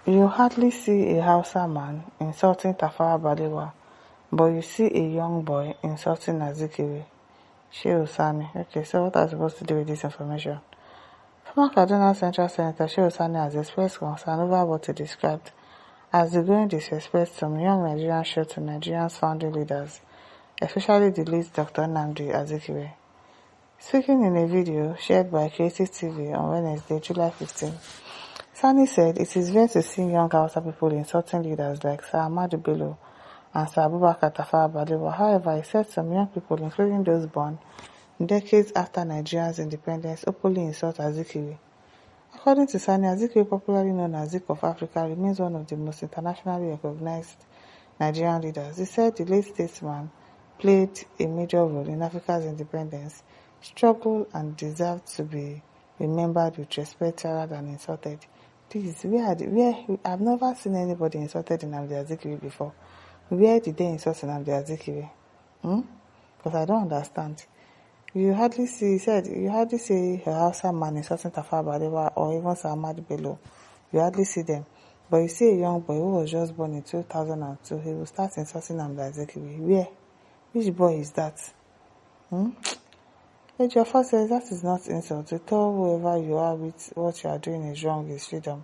You hardly see a Hausa man insulting Tafawa Balewa, but you see a young boy insulting Azikiwe. Sani. Okay, so what are you supposed to do with this information? Former Kaduna Central Senator Sani has expressed concern over what he described as the growing disrespect some young Nigerians show to Nigeria's founding leaders, especially the late Dr. Nnamdi Azikiwe. Speaking in a video shared by Creative TV on Wednesday, July 15, Sani said it is rare to see young Hausa people insulting leaders like Sir Ahmadu Bello and Sir Abubakar Tafawa Balewa. However, he said some young people, including those born decades after Nigeria's independence, openly insult Azikiwe. According to Sani, Azikiwe, popularly known as Zik of Africa, remains one of the most internationally recognized Nigerian leaders. He said the late statesman played a major role in Africa's independence, struggled and deserved to be remembered with respect rather than insulted. Please, I've never seen anybody insulted Nnamdi Azikiwe before. Where did they insult Nnamdi Azikiwe? Because I don't understand. You hardly see a Hausa man insulting Tafawa Balewa or even Sir Ahmadu Bello. You hardly see them. But you see a young boy who was just born in 2002, he will start insulting Nnamdi Azikiwe. Where? Which boy is that? Ejiofor says that is not insult. To tell whoever you are with what you are doing is wrong is freedom,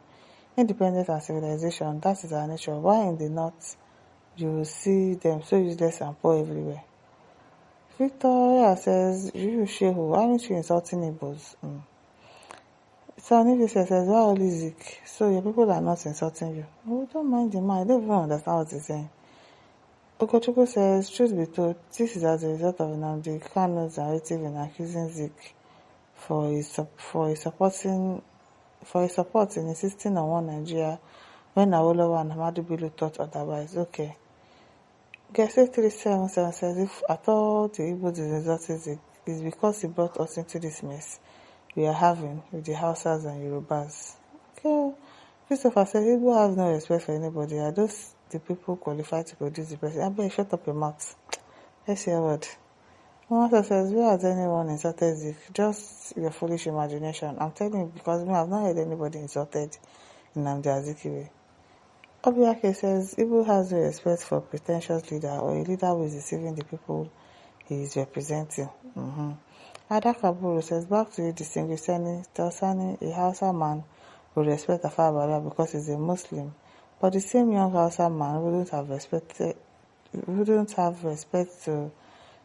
independence and civilization. That is our nature. Why in the north you will see them so useless and poor everywhere? Victoria says, you Shehu, aren't you insulting Igbos? Sani says, why only Zik? So your people are not insulting you. Oh, don't mind the man. I don't even understand what he's saying. Okochukwu says, truth be told, this is as a result of Nnamdi Kanu's narrative in accusing Zik for his support in insisting on one Nigeria when Awolowo and Ahmadu Bello thought otherwise. Okay. Gese 377 says, if at all the Igbo insulted Zik, it's because he brought us into this mess we are having with the Hausas and Yorubas. Okay. Christopher says, Igbo has no respect for anybody. Are those the people qualified to produce the president? I better shut up your mouth. Let's hear a word. Mama says, where has anyone insulted Zik? Just your foolish imagination. I'm telling you, because I've not heard anybody insulted Nnamdi Azikiwe. Obiake says, Igbo has no respect for a pretentious leader or a leader who is deceiving the people he is representing. Ada Kaburu says, back to you, distinguished Sani. Tell Sani, a Hausa man will respect Tafawa Balewa because he's a Muslim. But the same young Hausa man wouldn't have respect to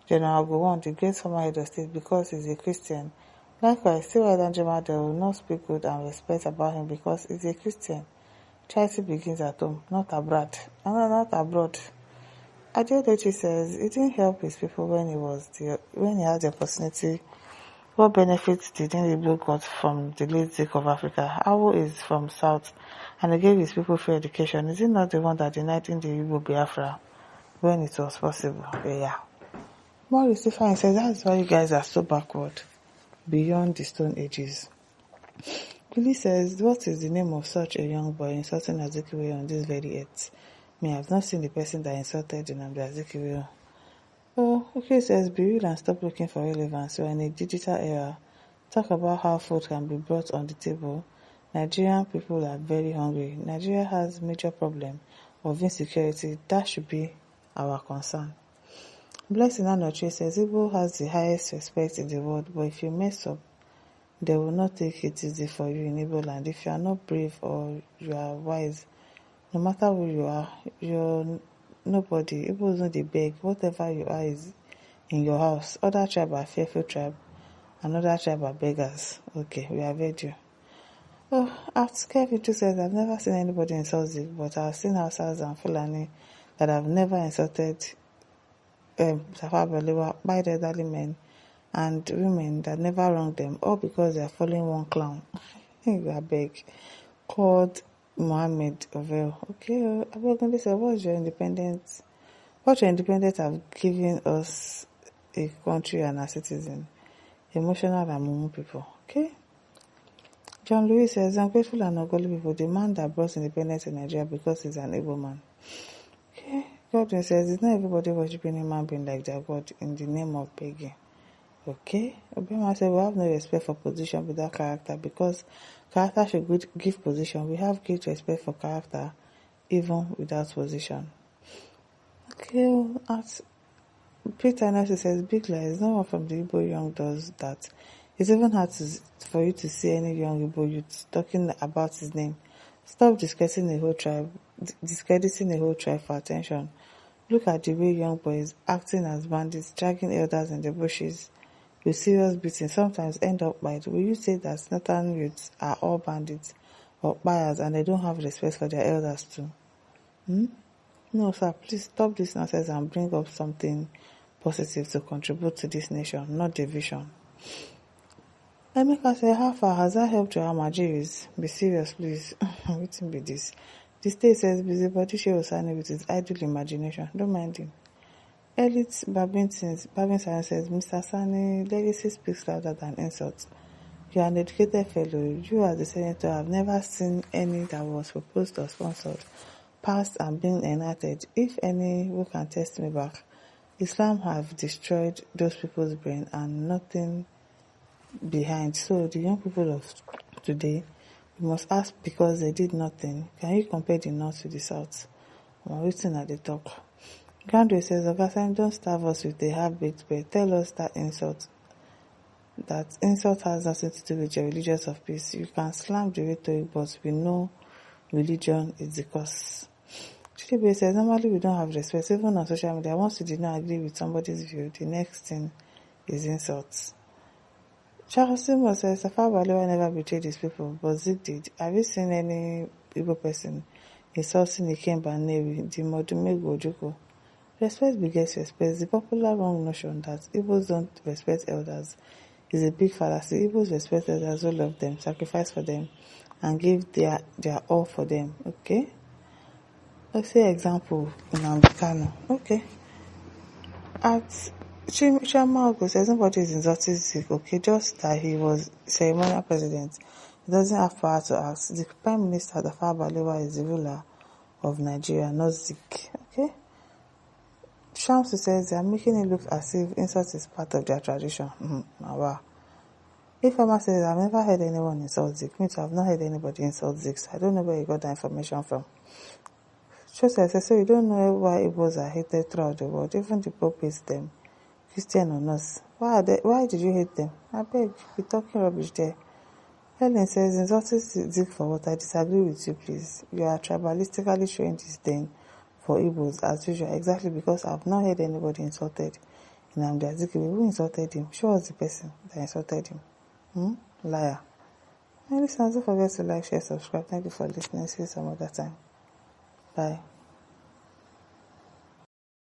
General Gowon, the great former head of state, because he's a Christian. Likewise, T.Y. Danjuma will not speak good and respect about him because he's a Christian. Charity begins at home, not abroad. Not abroad. Adeodechi says it didn't help his people when he had the opportunity. What benefits did Igbo got from the late Zik of Africa? Awo is from South, and he gave his people free education. Is he not the one that denied in the Igbo Biafra when it was possible? Yeah. Maurice Stefan says that's why you guys are so backward, beyond the Stone Ages. Billy says, what is the name of such a young boy insulting Azikiwe on this very earth? Me, I've not seen the person that insulted Nnamdi Azikiwe. Oh, okay, says, be real and stop looking for relevance. We are in a digital era. Talk about how food can be brought on the table. Nigerian people are very hungry. Nigeria has major problem of insecurity. That should be our concern. Blessing Anoche says, Igbo has the highest respect in the world, but if you mess up, they will not take it easy for you in Igbo land. If you are not brave or you are wise, no matter who you are, you're nobody. Igbos know they beg. Whatever you are is in your house. Other tribe are fearful tribe, another tribe are beggars. Okay, we have heard you. Oh, at Kevin too says, I've never seen anybody insult Zik, but I've seen Hausas and Fulani that have never insulted Tafawa Balewa by the elderly men and women that never wronged them, all because they are following one clown. I beg. Called Mohammed Ovel. Okay, I'm going to say, what's your independence? What your independence have given us a country and a citizen? Emotional and mumu people. Okay? John Lewis says, ungrateful and ungrateful people, the man that brought independence in Nigeria because he's an able man. Okay? Godwin says, it's not everybody worshiping a human being like their God in the name of begging. Okay? Obama said, we have no respect for position without character because Character should give position. We have great respect for character, even without position. Okay, at Peter Nelson says, big lies. No one from the Igbo young does that. It's even hard for you to see any young Igbo youth talking about his name. Stop discrediting a whole tribe for attention. Look at the way young boys acting as bandits, dragging elders in the bushes with serious beating, sometimes end up by will you say that northern youths are all bandits or buyers and they don't have respect for their elders too? No, sir, please stop this nonsense and bring up something positive to contribute to this nation, not division. Emeka said, how far has that helped your Amajiris? Be serious, please. Wetin be this? The state says busybody Sani with his idle imagination. Don't mind him. Elite Babin Sani says, Mr. Sani, legacy speaks louder than insults. You are an educated fellow. You as the senator have never seen any that was proposed or sponsored, passed and been enacted. If any who can test me back, Islam have destroyed those people's brain and nothing behind. So the young people of today, we must ask because they did nothing. Can you compare the north to the south? I'm waiting at the talk. Grandway says, Ogasan, don't starve us with a half-baked bread. Tell us that insult has nothing to do with your religious of peace. You can slam the rhetoric, but we know religion is the cause. Chidibe says, normally we don't have respect. Even on social media, once you did not agree with somebody's view, the next thing is insults. Charles Simo says, Tafawa Balewa never betrayed his people, but Zik did. Have you seen any Igbo person insulting Ikemba Newi, the Modumego Ojoko? Respect begets respect. The popular wrong notion that Igbos don't respect elders is a big fallacy. Igbos respect elders who love them, sacrifice for them, and give their all for them. Okay? Let's say example in Ambikano. Okay. At Chamago says nobody is insulting Zik, okay, just that he was ceremonial president. He doesn't have power to ask. The Prime Minister, Tafawa Balewa, is the ruler of Nigeria, not Zik. Okay? Shamsu says they are making it look as if insult is part of their tradition. Wow. If Farmer says I've never heard anyone insult Zik, me too, I've not heard anybody insult Zik, so I don't know where you got that information from. Joseph says, so you don't know why Igbos are hated throughout the world, even the Pope hates them, Christian or not. Why did you hate them? I beg, you're talking rubbish there. Helen says, insulting Zik for what? I disagree with you, please. You are tribalistically showing disdain for Igbos as usual, exactly because I've not heard anybody insulted in Nnamdi Azikiwe. Who insulted him? Show us the person that insulted him. Liar. And listen, don't forget to like, share, subscribe. Thank you for listening. See you some other time. Bye.